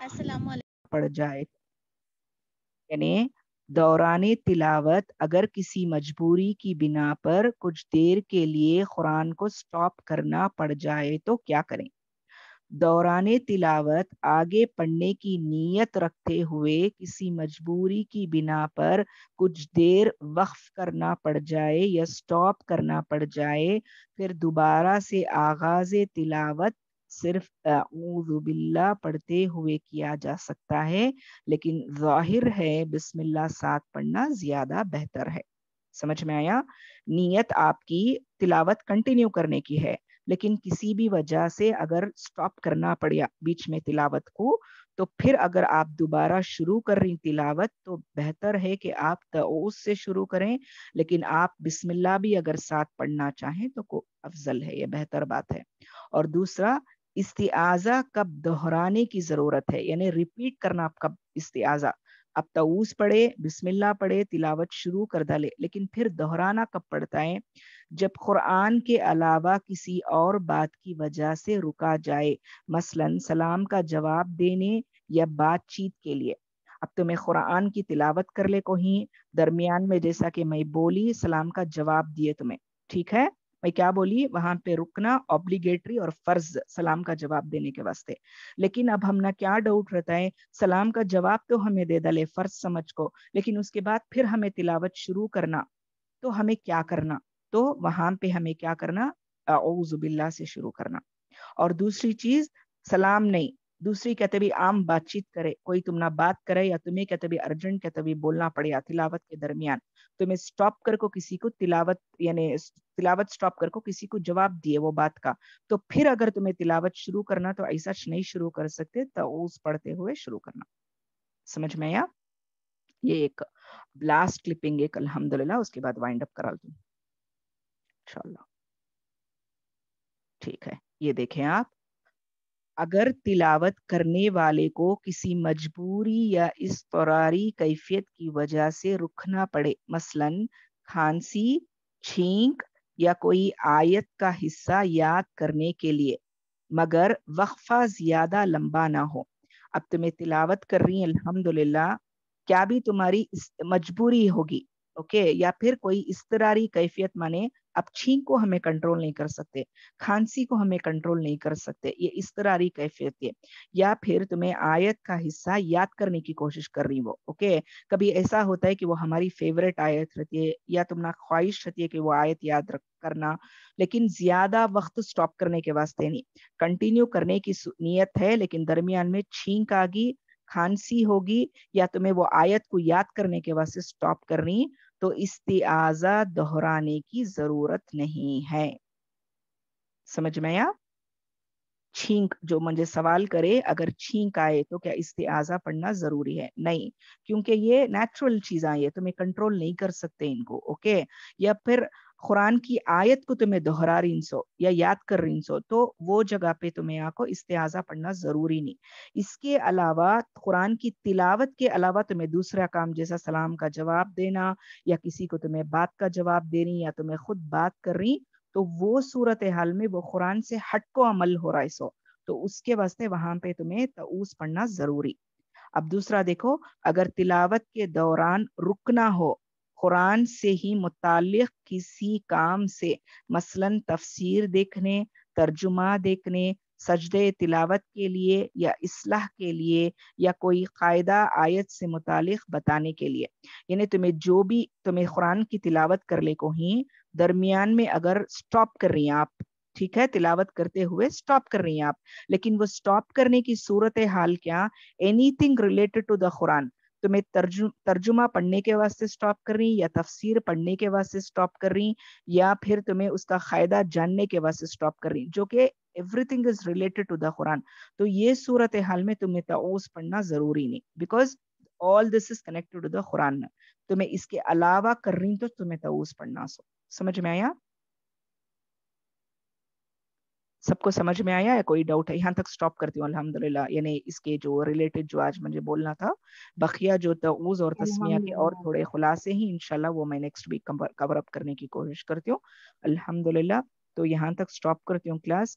السلام علیکم. پڑ جائے یعنی دوران تلاوت اگر کسی مجبوری کی بنا پر کچھ دیر کے لیے قرآن کو سٹاپ کرنا پڑ جائے تو کیا کریں؟ دوران تلاوت آگے پڑھنے کی نیت رکھتے ہوئے کسی مجبوری کی بنا پر کچھ دیر وقف کرنا پڑ جائے یا سٹاپ کرنا پڑ جائے، پھر دوبارہ سے آغاز تلاوت صرف اعوذ باللہ پڑھتے ہوئے کیا جا سکتا ہے، لیکن ظاہر ہے بسم اللہ ساتھ پڑھنا زیادہ بہتر ہے. سمجھ میں آیا؟ نیت آپ کی تلاوت کنٹینیو کرنے کی ہے، لیکن کسی بھی وجہ سے اگر سٹاپ کرنا پڑیا بیچ میں تلاوت کو، تو پھر اگر آپ دوبارہ شروع کر رہی تلاوت تو بہتر ہے کہ آپ تعوذ سے شروع کریں، لیکن آپ بسم اللہ بھی اگر ساتھ پڑھنا چاہیں تو کو افضل ہے، یہ بہتر بات ہے. اور دوسرا، استعاذہ کب دہرانے کی ضرورت ہے، یعنی ریپیٹ کرنا کب استعاذہ. اب تعوذ پڑھے، بسم اللہ پڑھے، تلاوت شروع کر ڈالے، لیکن پھر دہرانا کب پڑتا ہے، جب قرآن کے علاوہ کسی اور بات کی وجہ سے رکا جائے، مثلا سلام کا جواب دینے یا بات چیت کے لیے. اب تمہیں قرآن کی تلاوت کر لے کو ہی درمیان میں جیسا کہ میں بولی سلام کا جواب دیے تمہیں، ٹھیک ہے، میں کیا بولی، وہاں پہ رکنا اوبلیگیٹری اور فرض سلام کا جواب دینے کے واسطے. لیکن اب ہم نے کیا ڈاؤٹ رہتا ہے، سلام کا جواب تو ہمیں دے ڈالے فرض سمجھ کو، لیکن اس کے بعد پھر ہمیں تلاوت شروع کرنا، تو ہمیں کیا کرنا، تو وہاں پہ ہمیں کیا کرنا، اعوذ باللہ سے شروع کرنا. اور دوسری چیز، سلام نہیں، دوسری کہتے بھی عام بات چیت کرے، کوئی تم نہ بات کرے یا تمہیں کہتے بھی ارجنٹ کہتے بھی بولنا پڑے تلاوت کے درمیان، تمہیں سٹاپ کر کو کسی کو تلاوت یعنی تلاوت سٹاپ کر کو کسی کو جواب دیے وہ بات کا، تو پھر اگر تمہیں تلاوت شروع کرنا تو ایسا نہیں شروع کر سکتے، تعوذ پڑھتے ہوئے شروع کرنا. سمجھ میں آیا؟ یہ ایک لاسٹ کلپنگ ایک الحمدللہ، اس کے بعد وائنڈ اپ کرا دوں انشاءاللہ. ٹھیک ہے، یہ دیکھیں آپ اگر تلاوت کرنے والے کو کسی مجبوری یا اضطراری کیفیت کی وجہ سے رکنا پڑے، مثلاً کھانسی، چھینک یا کوئی آیت کا حصہ یاد کرنے کے لیے، مگر وقفہ زیادہ لمبا نہ ہو. اب تمہیں تلاوت کر رہی ہیں الحمدللہ، کیا بھی تمہاری مجبوری ہوگی، اوکے، یا پھر کوئی اضطراری کیفیت، مانے اب چھینک کو ہمیں کنٹرول نہیں کر سکتے، کھانسی کو ہمیں کنٹرول نہیں کر سکتے، یہ اضطراری کیفیت ہے، یا پھر تمہیں آیت کا حصہ یاد کرنے کی کوشش کر رہی وہ، اوکے. کبھی ایسا ہوتا ہے کہ وہ ہماری فیوریٹ آیت رہتی ہے یا تمہارا خواہش رہتی ہے کہ وہ آیت یاد کرنا، لیکن زیادہ وقت سٹاپ کرنے کے واسطے نہیں، کنٹینیو کرنے کی نیت ہے، لیکن درمیان میں چھینک آ گئی، کھانسی ہوگی، یا تمہیں وہ آیت کو یاد کرنے کے واسطے سٹاپ کرنی، تو استعاذہ دہرانے کی ضرورت نہیں ہے. سمجھ میں آیا؟ چھینک، جو مجھے سوال کرے اگر چھینک آئے تو کیا استعاذہ پڑھنا ضروری ہے؟ نہیں، کیونکہ یہ نیچرل چیزاں یہ تمہیں کنٹرول نہیں کر سکتے ان کو، اوکے. یا پھر قرآن کی آیت کو تمہیں دہرا رہی سو یا یاد کر رہی سو، تو وہ جگہ پہ تمہیں آ کو استعاذہ پڑھنا ضروری نہیں. اس کے علاوہ قرآن کی تلاوت کے علاوہ تمہیں دوسرا کام جیسا سلام کا جواب دینا، یا کسی کو تمہیں بات کا جواب دے رہی، یا تمہیں خود بات کر رہی، تو وہ صورتحال میں وہ قرآن سے ہٹ کو عمل ہو رہا ہے سو، تو اس کے واسطے وہاں پہ تمہیں تعوذ پڑھنا ضروری. اب دوسرا دیکھو، اگر تلاوت کے دوران رکنا ہو قرآن سے ہی متعلق کسی کام سے، مثلاً تفسیر دیکھنے، ترجمہ دیکھنے، سجدے تلاوت کے لیے یا اصلاح کے لیے، یا کوئی قاعدہ آیت سے متعلق بتانے کے لیے، یعنی تمہیں قرآن کی تلاوت کر لے کو ہی درمیان میں اگر سٹاپ کر رہی ہیں آپ، ٹھیک ہے، تلاوت کرتے ہوئے سٹاپ کر رہی ہیں آپ، لیکن وہ سٹاپ کرنے کی صورتحال کیا، any thing related to the قرآن، تمہیں ترجمہ پڑھنے کے واسطے سٹاپ کر رہی، یا تفسیر پڑھنے کے واسطے سٹاپ کر رہی، یا پھر تمہیں اس کا قاعدہ جاننے کے واسطے سٹاپ کر رہی، جو کہ every thing is related to the قرآن، تو یہ صورتحال میں تمہیں تعوذ پڑھنا ضروری نہیں، because all this is connected to the قرآن. تمہیں اس کے علاوہ کر رہی تو تمہیں تعوذ پڑھنا. سمجھ میں آیا؟ سب کو سمجھ میں آیا ہے؟ کوئی ڈاؤٹ ہے؟ یہاں تک سٹاپ کرتی ہوں الحمدللہ. یعنی اس کے جو ریلیٹڈ جو آج مجھے بولنا تھا، بقیہ جو تعوذ اور تسمیہ کے اور تھوڑے خلاصے ہی انشاءاللہ وہ میں نیکسٹ ویک کور اپ کرنے کی کوشش کرتی ہوں الحمدللہ. تو یہاں تک سٹاپ کرتی ہوں کلاس.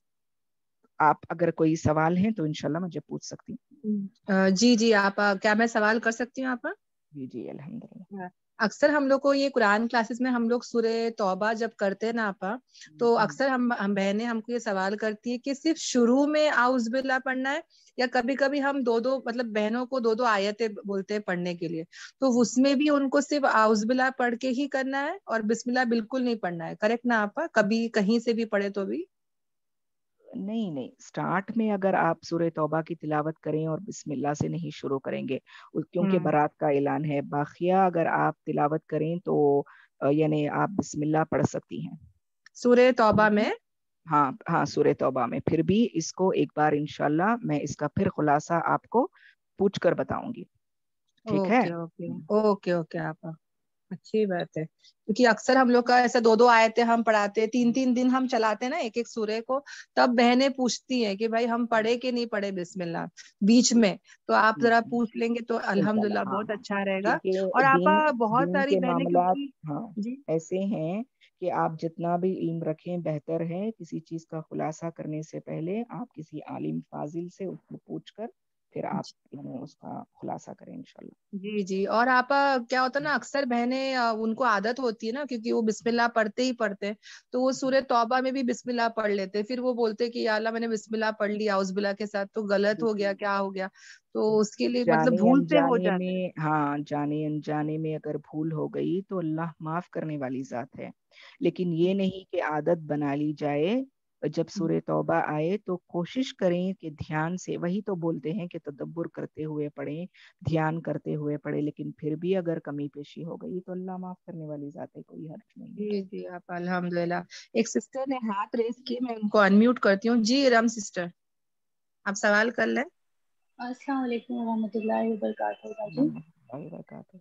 آپ اگر کوئی سوال ہیں تو انشاءاللہ مجھے پوچھ سکتی ہیں. جی آپ کیا میں سوال کر سکتی ہوں آپ؟ جی الحمدللہ. اکثر ہم لوگ کو یہ قرآن کلاسز میں ہم لوگ سورہ توبہ جب کرتے ہیں نا آپا، تو اکثر ہم بہنیں ہم کو یہ سوال کرتی ہے کہ صرف شروع میں اعوذ باللہ پڑھنا ہے، یا کبھی کبھی ہم دو مطلب بہنوں کو دو آیتیں بولتے ہیں پڑھنے کے لیے، تو اس میں بھی ان کو صرف اعوذ باللہ پڑھ کے ہی کرنا ہے اور بسم اللہ بالکل نہیں پڑھنا ہے، کریکٹ نا آپا؟ کبھی کہیں سے بھی پڑھے تو بھی نہیں، سٹارٹ میں اگر آپ سورہ توبہ کی تلاوت کریں اور بسم اللہ سے نہیں شروع کریں گے، کیونکہ برات کا اعلان ہے. باقیہ اگر آپ تلاوت کریں تو یعنی آپ بسم اللہ پڑھ سکتی ہیں سورہ توبہ میں. ہاں سورہ توبہ میں. پھر بھی اس کو ایک بار انشاءاللہ میں اس کا پھر خلاصہ آپ کو پوچھ کر بتاؤں گی. ٹھیک ہے؟ اوکے آپا، اچھی بات ہے. کیونکہ اکثر ہم لوگ کا ایسا دو آیتیں ہم پڑھاتے، 3 دن ہم چلاتے نا ایک سورے کو، تب بہنیں پوچھتی ہیں کہ بھائی ہم پڑھے کہ نہیں پڑھے بسم اللہ بیچ میں، تو آپ ذرا پوچھ لیں گے تو الحمدللہ بہت اچھا رہے گا. اور آپا بہت دین ساری کے بہنیں معاملات جی ایسے ہیں کہ آپ جتنا بھی علم رکھیں بہتر ہے. کسی چیز کا خلاصہ کرنے سے پہلے آپ کسی عالم فاضل سے اس کو پوچھ کر پھر آپ اس کا خلاصہ کریں انشاءاللہ. جی. اور آپا کیا ہوتا ہے نا، اکثر بہنیں ان کو عادت ہوتی ہے نا، کیونکہ وہ بسم اللہ پڑھتے ہی پڑھتے، تو وہ سورہ توبہ میں بھی بسم اللہ پڑھ لیتے، پھر وہ بولتے کہ یا اللہ میں نے بسم اللہ پڑھ لی اعوذ باللہ کے ساتھ، تو غلط ہو گیا، کیا ہو گیا، تو اس کے لیے مطلب جانے بھول سے ہو انجانے جاتے. میں، ہاں جانے انجانے میں اگر بھول ہو گئی تو اللہ معاف کرنے والی ذات ہے، لیکن یہ نہیں کہ عادت بنا لی جائے. جب سورہ توبہ آئے تو کوشش کریں کہ دھیان سے، وہی تو بولتے ہیں کہ تدبر کرتے ہوئے پڑھیں، دھیان کرتے ہوئے پڑھیں، لیکن پھر بھی اگر کمی پیشی ہو گئی تو اللہ معاف کرنے والی ذات ہے، کوئی حرج نہیں. جی آپ الحمدللہ. ایک سسٹر نے ہاتھ ریز کی، میں ان کو انمیوٹ کرتی ہوں. جی رم سسٹر، آپ سوال کر لیں. السلام علیکم ورحمۃ اللہ وبرکاتہ.